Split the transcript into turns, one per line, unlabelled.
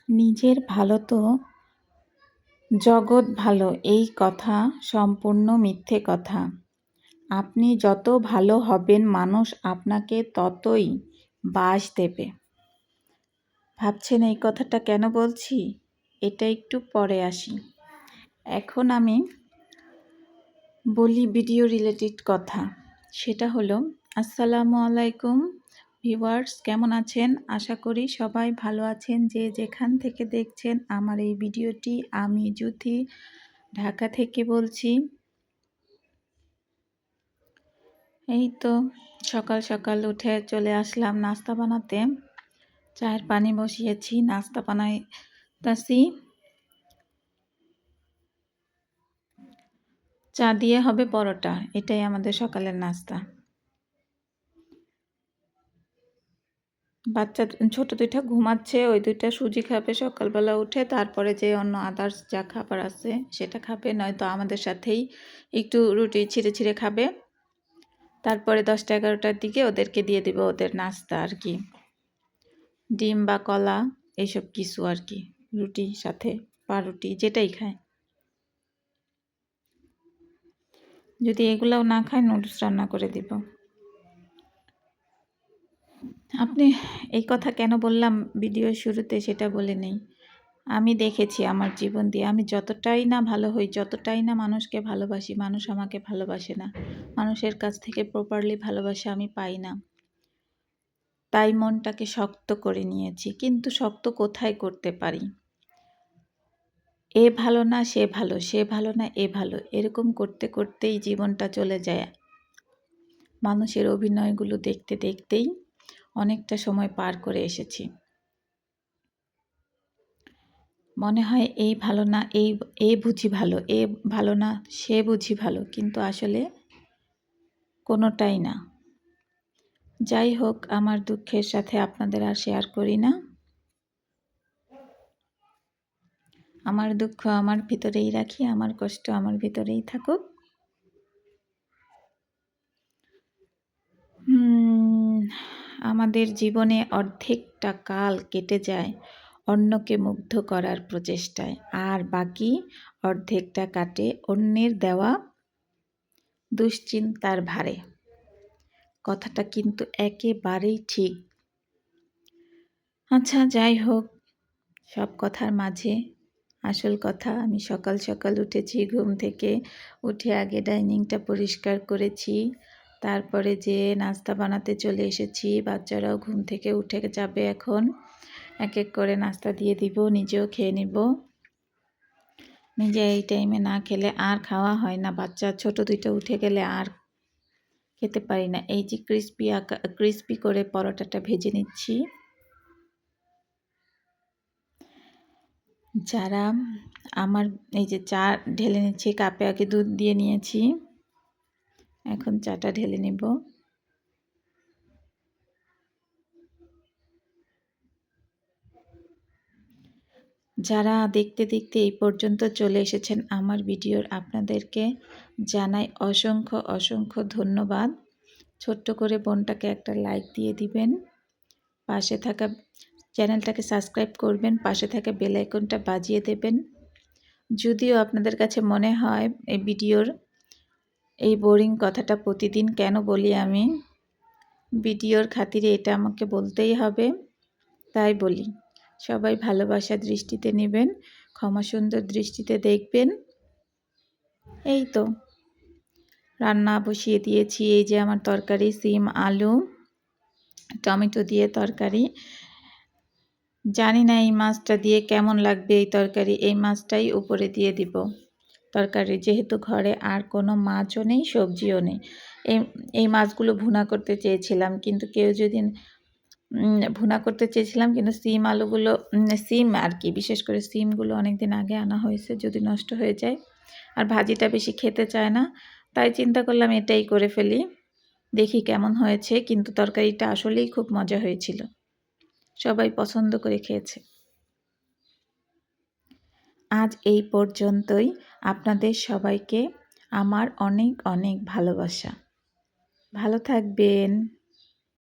নিজের ভালো তো জগৎ ভালো এই কথা সম্পূর্ণ মিথ্যে কথা। আপনি যত ভালো হবেন মানুষ আপনাকে ততই বাস দেবে। ভাবছেন এই কথাটা কেন বলছি? এটা একটু পরে আসি। এখন আমি বলি ভিডিও রিলেটেড কথা। সেটা হলো, আসসালামু আলাইকুম ভিউয়ার্স, কেমন আছেন? আশা করি সবাই ভালো আছেন। যে যেখান থেকে দেখছেন আমার এই ভিডিওটি, আমি জ্যোতি ঢাকা থেকে বলছি। এই তো সকাল সকাল উঠে চলে আসলাম নাস্তা বানাতে। চায়ের পানি বসিয়েছি, নাস্তা বানাইতাছি। চা দিয়ে হবে পরোটা, এটাই আমাদের সকালের নাস্তা। বাচ্চা ছোট দুইটা ঘুমাচ্ছে, ওই দুইটা সুজি খাবে সকালবেলা উঠে, তারপরে যে অন্য আদার্স যা খাবার আছে সেটা খাবে, নয়তো আমাদের সাথেই একটু রুটি ছিঁড়ে ছিঁড়ে খাবে। তারপরে 10টা-11টার দিকে ওদেরকে দিয়ে দিব ওদের নাস্তা আর কি, ডিম বা কলা এইসব কিছু আর কি, রুটি সাথে পাউরুটি যেটাই খায়। যদি এগুলাও না খায় নুডলস রান্না করে দিব। আপনি এই কথা কেন বললাম ভিডিওর শুরুতে সেটা বলে নেই। আমি দেখেছি আমার জীবন দিয়ে, আমি যতটাই না ভালো হই, যতটাই না মানুষকে ভালোবাসি, মানুষ আমাকে ভালোবাসে না। মানুষের কাছ থেকে প্রপারলি ভালোবাসা আমি পাই না। তাই মনটাকে শক্ত করে নিয়েছি, কিন্তু শক্ত কোথায় করতে পারি? এ ভালো না সে ভালো, সে ভালো না এ ভালো, এরকম করতে করতেই জীবনটা চলে যায়। মানুষের অভিনয়গুলো দেখতে দেখতেই অনেকটা সময় পার করে এসেছি। মনে হয় এই ভালো না, এ বুঝি ভালো, এ ভালো না সে বুঝি ভালো, কিন্তু আসলে কোনোটাই না। যাই হোক, আমার দুঃখের সাথে আপনাদের আর শেয়ার করি না। আমার দুঃখ আমার ভিতরেই রাখি, আমার কষ্ট আমার ভিতরেই থাকুক। আমাদের জীবনে অর্ধেকটা কাল কেটে যায় অন্যকে মুগ্ধ করার প্রচেষ্টায়, আর বাকি অর্ধেকটা কাটে অন্যের দেওয়া দুশ্চিন্তার ভারে। কথাটা কিন্তু একেবারেই ঠিক। আচ্ছা, যাই হোক, সব কথার মাঝে আসল কথা, আমি সকাল সকাল উঠেছি, ঘুম থেকে উঠে আগে ডাইনিংটা পরিষ্কার করেছি, তারপরে যে নাস্তা বানাতে চলে এসেছি। বাচ্চারাও ঘুম থেকে উঠে যাবে, এখন এক এক করে নাস্তা দিয়ে দিব, নিজেও খেয়ে নিব। নিজে এই টাইমে না খেলে আর খাওয়া হয় না, বাচ্চা ছোট দুইটা উঠে গেলে আর খেতে পারি না। এই যে ক্রিস্পি করে পরোটাটা ভেজে নিচ্ছি। যারা আমার এই যে চা ঢেলে নিচ্ছি কাপে, আগে দুধ দিয়ে নিয়েছি, এখন চাটা ঢেলে নিব। যারা দেখতে দেখতে এই পর্যন্ত চলে এসেছেন আমার ভিডিওর, আপনাদেরকে জানাই অসংখ্য অসংখ্য ধন্যবাদ। ছোট্ট করে বোনটাকে একটা লাইক দিয়ে দিবেন, পাশে থাকা চ্যানেলটাকে সাবস্ক্রাইব করবেন, পাশে থাকা বেল আইকনটা বাজিয়ে দেবেন। যদিও আপনাদের কাছে মনে হয় এই ভিডিওর এই বোরিং কথাটা প্রতিদিন কেন বলি, আমি ভিডিওর খাতিরে এটা আমাকে বলতেই হবে, তাই বলি। সবাই ভালোবাসার দৃষ্টিতে নেবেন, ক্ষমা সুন্দর দৃষ্টিতে দেখবেন। এই তো রান্না বসিয়ে দিয়েছি। এই যে আমার তরকারি, সিম আলু টমেটো দিয়ে তরকারি। জানি না এই মাছটা দিয়ে কেমন লাগবে এই তরকারি, এই মাছটাই উপরে দিয়ে দিব তরকারি, যেহেতু ঘরে আর কোনো মাছও নেই, সবজিও নেই। এই মাছগুলো ভুনা করতে চেয়েছিলাম, কিন্তু কেউ যদি ভুনা করতে চেয়েছিলাম, কিন্তু সিম আলুগুলো সিম আর কি, বিশেষ করে সিমগুলো অনেক দিন আগে আনা হয়েছে, যদি নষ্ট হয়ে যায় আর ভাজিটা বেশি খেতে চায় না, তাই চিন্তা করলাম এটাই করে ফেলি, দেখি কেমন হয়েছে। কিন্তু তরকারিটা আসলেই খুব মজা হয়েছিল, সবাই পছন্দ করে খেয়েছে। আজ এই পর্যন্তই। আপনাদের সবাইকে আমার অনেক অনেক ভালোবাসা। ভালো থাকবেন।